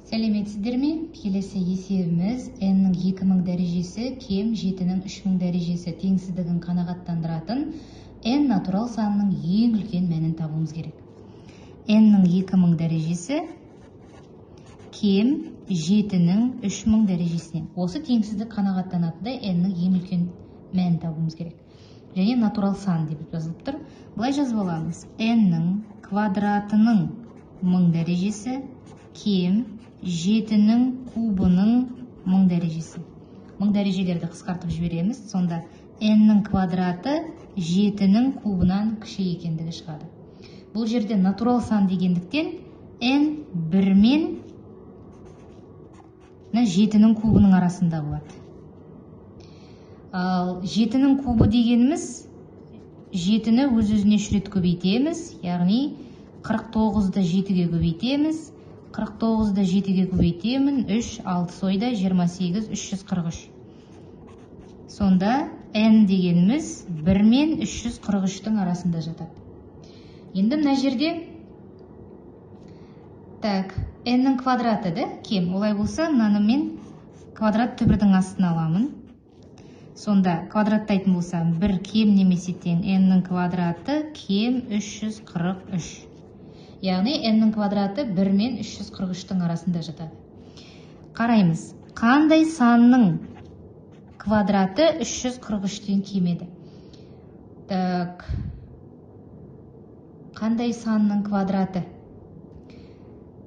Сәлеметсіздер ме? Келесі есебіміз n-нің 2000 дәрежесі кем 7-нің 3000 дәрежесі теңсіздігін қанағаттандыратын n натурал санының ең үлкен мәнін табуымыз керек. n-нің 2000 дәрежесі кем 7-нің 3000 дәрежесіне. Осы теңсіздік қанағаттанатында n-нің ең үлкен мәнін табуымыз керек. Және натурал сан деп жазылып тұр. Бұлай жазып аламыз. n-нің квадратының 1000 дәрежесі кем 7-нің кубының 1000 дәрежесі. 1000 дәрежелерді қысқартып жібереміз. Сонда n-нің квадраты 7-нің кубынан кіші екендігі шығады. Бұл жерде натурал сан дегендіктен n 1 мен 7-нің кубының арасында болады. Ал 7-нің кубы дегеніміз 7-ні өз-өзіне 3 рет көбейтеміз, яғни 49-ды 7-ге көбейтеміз. 49-ды 7-ге көбейтемін, 3, 6 сойда 28, 343. Сонда n дегеніміз 1 мен 343-тің арасында жатады. Енді мына жерде n-нің квадраты да кем. Олай болса, мынаны мен квадрат түбірдің астына аламын. Сонда квадраттайтын болсам 1 кем немесе тең n-нің квадраты кем 343. Яғни n-нің квадраты 1 мен 343-тің арасында жатады. Қараймыз, қандай санның квадраты 343-тен кемеді? Қандай санның квадраты?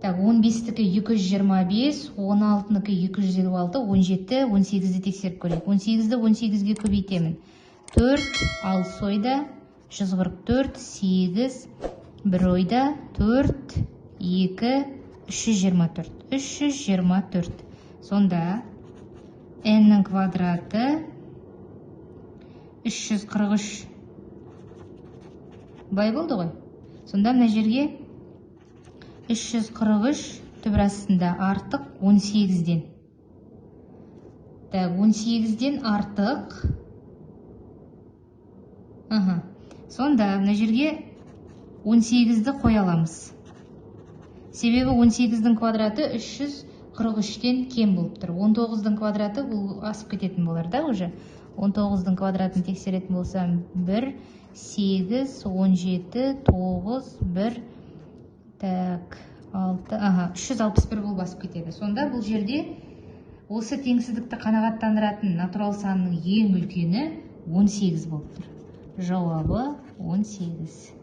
15-тікі 225, 16-нікі 256, 17, 18-ді тексеріп көрейік. 18-ді 18-ге көбейтемін. 4, 6 сойда 144, 8, 1 ойда 4, 2, 324. 324. Сонда n-нің квадраты 343. Бай болды ғой. Сонда мына жерге 343 түбір астында артық 18-ден. 18-ден артық. Сонда мына жерге 18-ді қоя аламыз. Себебі 18-дің квадраты 343-тен кем болып тұр. 19-дің квадраты бұл асып кететін болар да уже. 19-дің квадратын тексеретін болсам 1, 8, 17, 9, 1, 6, 361 болып асып кетеді. Сонда бұл жерде осы теңсіздікті қанағаттандыратын натурал санның ең үлкені 18 болып тұр. Жауабы 18.